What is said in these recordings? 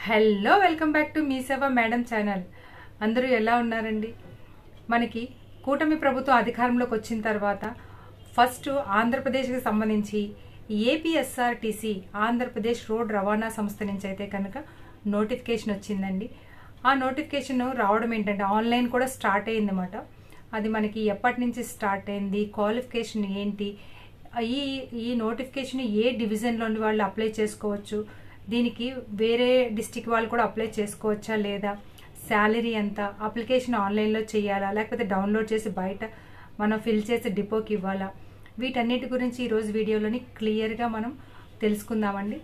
Hello welcome back to me సేవ madam channel. అందరూ ఎలా ఉన్నారండి? మనకి కూటమి ప్రభుత్వం అధికారంలోకి వచ్చిన తర్వాత ఫస్ట్ ఆంధ్రప్రదేశ్కి సంబంధించి ఏపీఎస్ఆర్టీసీ ఆంధ్రప్రదేశ్ రోడ్ రవాణా సంస్థ నుంచి అయితే కనుక నోటిఫికేషన్ వచ్చిందండి. ఆ నోటిఫికేషన్ రావడం ఏంటంటే ఆన్లైన్ కూడా స్టార్ట్ అయిందన్నమాట. అది మనకి ఎప్పటి నుంచి స్టార్ట్ అయింది, క్వాలిఫికేషన్ ఏంటి, ఈ నోటిఫికేషన్ ఏ డివిజన్లోని వాళ్ళు అప్లై చేసుకోవచ్చు, దీనికి వేరే డిస్టిక్ వాళ్ళు కూడా అప్లై చేసుకోవచ్చా లేదా, శాలరీ ఎంత, అప్లికేషన్ ఆన్లైన్లో చేయాలా లేకపోతే డౌన్లోడ్ చేసి బయట మనం ఫిల్ చేసి డిపోకి ఇవ్వాలా, వీటన్నిటి గురించి ఈరోజు వీడియోలోని క్లియర్గా మనం తెలుసుకుందామండి.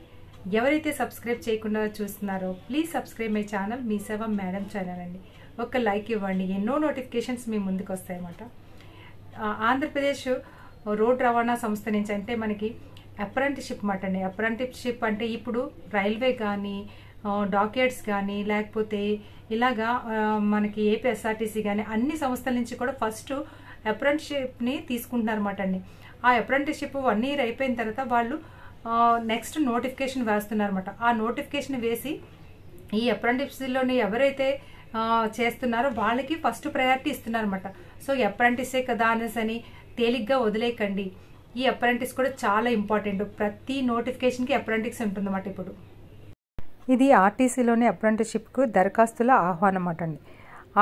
ఎవరైతే సబ్స్క్రైబ్ చేయకుండా చూస్తున్నారో ప్లీజ్ సబ్స్క్రైబ్ మై ఛానల్ మీ సేవ మేడం ఛానల్ అండి. ఒక లైక్ ఇవ్వండి, ఎన్నో నోటిఫికేషన్స్ మీ ముందుకు వస్తాయన్నమాట. ఆంధ్రప్రదేశ్ రోడ్ రవాణా సంస్థ నుంచి అంటే మనకి అప్రెంటిస్షిప్ మాట అండి. అప్రెంటిస్షిప్ అంటే ఇప్పుడు రైల్వే కానీ డాక్యార్డ్స్ కానీ లేకపోతే ఇలాగా మనకి ఏపీఎస్ఆర్టీసీ కానీ అన్ని సంస్థల నుంచి కూడా ఫస్ట్ అప్రెంటిస్షిప్ని తీసుకుంటున్నారు అన్నమాట అండి. ఆ అప్రెంటిస్షిప్ 1 year అయిపోయిన తర్వాత వాళ్ళు నెక్స్ట్ నోటిఫికేషన్ వేస్తున్నారు అనమాట. ఆ నోటిఫికేషన్ వేసి ఈ అప్రెంటిస్లోని ఎవరైతే చేస్తున్నారో వాళ్ళకి ఫస్ట్ ప్రయారిటీ ఇస్తున్నారు అనమాట. సో అప్రెంటిసే కదా అనేసి తేలిగ్గా వదిలేకండి. ఈ అప్రెంటిస్ కూడా చాలా ఇంపార్టెంట్. ప్రతి నోటిఫికేషన్కి అప్రెంటిస్ ఉంటుందన్నమాట. ఇప్పుడు ఇది ఆర్టీసీలోని అప్రెంటిస్షిప్కు దరఖాస్తుల ఆహ్వానం అండి.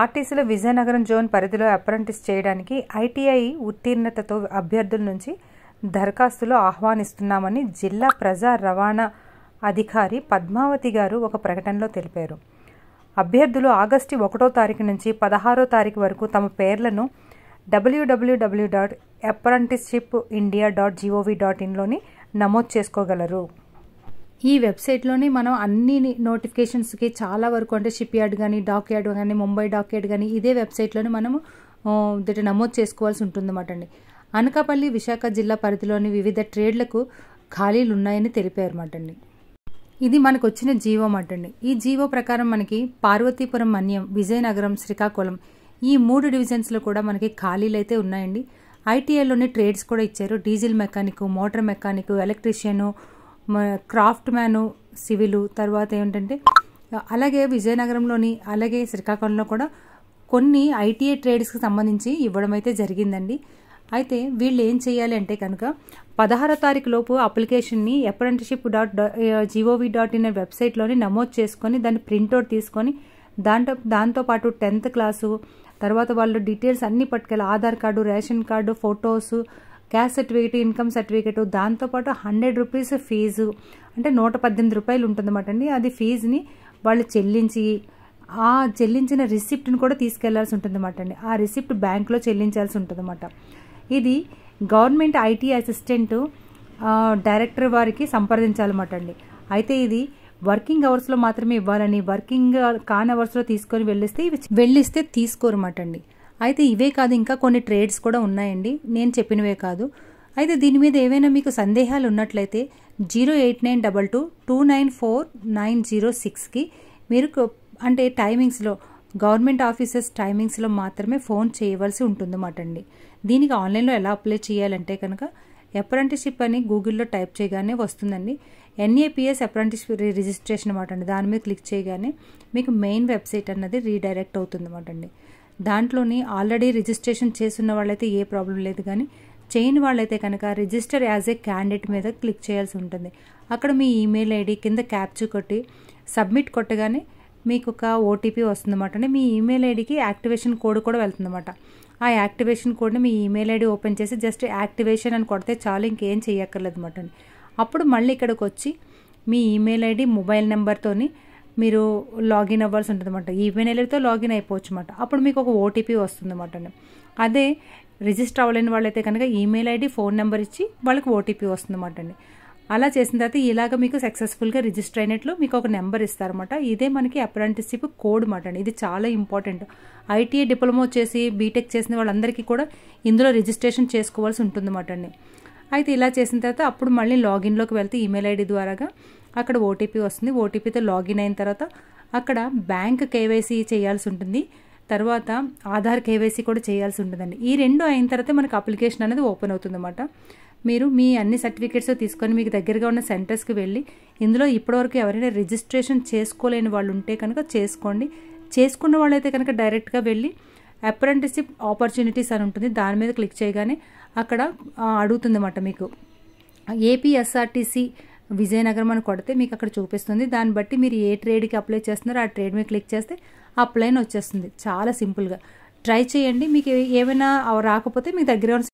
ఆర్టీసీలో విజయనగరం జోన్ పరిధిలో అప్రెంటిస్ చేయడానికి ఐటీఐ ఉత్తీర్ణతతో అభ్యర్థుల నుంచి దరఖాస్తులు ఆహ్వానిస్తున్నామని జిల్లా ప్రజా రవాణా అధికారి పద్మావతి గారు ఒక ప్రకటనలో తెలిపారు. అభ్యర్థులు ఆగస్టు 1వ తారీఖు నుంచి 16వ తారీఖు వరకు తమ పేర్లను www.apprenticeshipindia.gov.in నమోదు చేసుకోగలరు. ఈ వెబ్సైట్లోని మనం అన్ని నోటిఫికేషన్స్కి చాలా వరకు అంటే షిప్ యార్డ్ కానీ డాక్ యార్డ్ కానీ ముంబై డాక్ యార్డ్ కానీ ఇదే వెబ్సైట్లోని మనము నమోదు చేసుకోవాల్సి ఉంటుందన్నమాట అండి. అనకాపల్లి విశాఖ జిల్లా పరిధిలోని వివిధ ట్రేడ్లకు ఖాళీలు ఉన్నాయని తెలిపారు అన్నమాట అండి. ఇది మనకు వచ్చిన జీవో అన్నమాట అండి. ఈ జీవో ప్రకారం మనకి పార్వతీపురం, మన్యం, విజయనగరం, శ్రీకాకుళం ఈ 3 డివిజన్స్లో కూడా మనకి ఖాళీలు అయితే ఉన్నాయండి. ఐటీఐలోని ట్రేడ్స్ కూడా ఇచ్చారు. Diesel mechanic, motor mechanic, electrician, craft man, civil, తర్వాత ఏంటంటే అలాగే విజయనగరంలోని అలాగే శ్రీకాకుళంలో కూడా కొన్ని ఐటీఐ ట్రేడ్స్కి సంబంధించి ఇవ్వడం అయితే జరిగిందండి. అయితే వీళ్ళు ఏం చేయాలి అంటే కనుక 16వ తారీఖు లోపు అప్లికేషన్ని apprenticeship.gov.in వెబ్సైట్లోని నమోదు చేసుకొని దాన్ని ప్రింట్అవుట్ తీసుకొని దాంతోపాటు 10th క్లాసు తర్వాత వాళ్ళు డీటెయిల్స్ అన్నీ పట్టుకెళ్ళి Aadhaar card, ration card, photos, caste certificate, income certificate, దాంతోపాటు 100 రూపీస్ ఫీజు అంటే 118 రూపాయలు ఉంటుందన్నమాట అండి. అది ఫీజుని వాళ్ళు చెల్లించి ఆ చెల్లించిన రిసిప్ట్ని కూడా తీసుకెళ్లాల్సి ఉంటుందన్నమాట అండి. ఆ రిసిప్ట్ బ్యాంకులో చెల్లించాల్సి ఉంటుందన్నమాట. ఇది గవర్నమెంట్ ఐటీ అసిస్టెంట్ డైరెక్టర్ వారికి సంప్రదించాలన్నమాట అండి. అయితే ఇది వర్కింగ్ అవర్స్లో మాత్రమే ఇవ్వాలని, వర్కింగ్ కాన్ అవర్స్లో తీసుకొని వెళ్ళిస్తే తీసుకోరన్నమాట అండి. అయితే ఇవే కాదు, ఇంకా కొన్ని ట్రేడ్స్ కూడా ఉన్నాయండి, నేను చెప్పినవే కాదు. అయితే దీని మీద ఏవైనా మీకు సందేహాలు ఉన్నట్లయితే 08922949906కి మీరు అంటే టైమింగ్స్లో గవర్నమెంట్ ఆఫీసెస్ టైమింగ్స్లో మాత్రమే ఫోన్ చేయవలసి ఉంటుందన్నమాట అండి. దీనికి ఆన్లైన్లో ఎలా అప్లై చేయాలంటే కనుక అప్రెంటిస్షిప్ అని గూగుల్లో టైప్ చేయగానే వస్తుందండి. ఎన్ఏపిఎస్ అప్రెంటిస్ రిజిస్ట్రేషన్ అన్నమాట అండి. దాని మీద క్లిక్ చేయగానే మీకు మెయిన్ వెబ్సైట్ అన్నది రీడైరెక్ట్ అవుతుంది అన్నమాట అండి. దాంట్లోని ఆల్రెడీ రిజిస్ట్రేషన్ చేస్తున్న వాళ్ళైతే ఏ ప్రాబ్లం లేదు, కానీ చేయని వాళ్ళైతే కనుక రిజిస్టర్ యాజ్ ఏ క్యాండిడేట్ మీద క్లిక్ చేయాల్సి ఉంటుంది. అక్కడ మీ ఈమెయిల్ ఐడి కింద క్యాప్చర్ కొట్టి సబ్మిట్ కొట్టగానే మీకు ఒక ఓటీపీ వస్తుందన్నమాట అండి. మీ ఈమెయిల్ ఐడికి యాక్టివేషన్ కోడ్ కూడా వెళ్తుందన్నమాట. ఆ యాక్టివేషన్ కోడ్ని మీ ఈమెయిల్ ఐడి ఓపెన్ చేసి జస్ట్ యాక్టివేషన్ అని కొడితే చాలు, ఇంకేం చేయక్కర్లేదు అన్నమాట అండి. అప్పుడు మళ్ళీ ఇక్కడికి వచ్చి మీ ఈమెయిల్ ఐడి, మొబైల్ నెంబర్తోని మీరు లాగిన్ అవ్వాల్సి ఉంటుంది అన్నమాట. ఈమెయిల్ ఐడితో లాగిన్ అయిపోవచ్చు అన్నమాట. అప్పుడు మీకు ఒక ఓటీపీ వస్తుంది అన్నమాట అండి. అదే రిజిస్టర్ అవ్వలేని వాళ్ళైతే కనుక ఈమెయిల్ ఐడి, ఫోన్ నెంబర్ ఇచ్చి వాళ్ళకి ఓటీపీ వస్తుంది అన్నమాట అండి. అలా చేసిన తర్వాత ఇలాగ మీకు సక్సెస్ఫుల్గా రిజిస్టర్ అయినట్లు మీకు ఒక నెంబర్ ఇస్తారన్నమాట. ఇదే మనకి అప్రెంటిస్షిప్ కోడ్ అన్నమాట అండి. ఇది చాలా ఇంపార్టెంట్. ఐటీఐ డిప్లొమా చేసి బీటెక్ చేసిన వాళ్ళందరికీ కూడా ఇందులో రిజిస్ట్రేషన్ చేసుకోవాల్సి ఉంటుందన్నమాట అండి. అయితే ఇలా చేసిన తర్వాత అప్పుడు మళ్ళీ లాగిన్లోకి వెళ్తే ఈమెయిల్ ఐడి ద్వారాగా అక్కడ ఓటీపీ వస్తుంది. ఓటీపీతో లాగిన్ అయిన తర్వాత అక్కడ బ్యాంక్ కేవైసీ చేయాల్సి ఉంటుంది. తర్వాత ఆధార్ కేవైసీ కూడా చేయాల్సి ఉంటుందండి. ఈ 2 అయిన తర్వాత మనకు అప్లికేషన్ అనేది ఓపెన్ అవుతుందన్నమాట. మీరు మీ అన్ని సర్టిఫికేట్స్ తీసుకొని మీకు దగ్గరగా ఉన్న సెంటర్స్కి వెళ్ళి ఇందులో ఇప్పటివరకు ఎవరైనా రిజిస్ట్రేషన్ చేసుకోలేని వాళ్ళు ఉంటే కనుక చేసుకోండి. చేసుకున్న వాళ్ళైతే కనుక డైరెక్ట్గా వెళ్ళి అప్రెంటిస్షిప్ ఆపర్చునిటీస్ అని ఉంటుంది, దాని మీద క్లిక్ చేయగానే అక్కడ అడుగుతుంది అన్నమాట మీకు ఏపీఎస్ఆర్టీసీ విజయనగరం అని కొడితే మీకు అక్కడ చూపిస్తుంది. దాన్ని బట్టి మీరు ఏ ట్రేడ్కి అప్లై చేస్తున్నారో ఆ ట్రేడ్ మీద క్లిక్ చేస్తే అప్లై అని వచ్చేస్తుంది. చాలా సింపుల్గా ట్రై చేయండి. మీకు ఏమైనా రాకపోతే మీ దగ్గర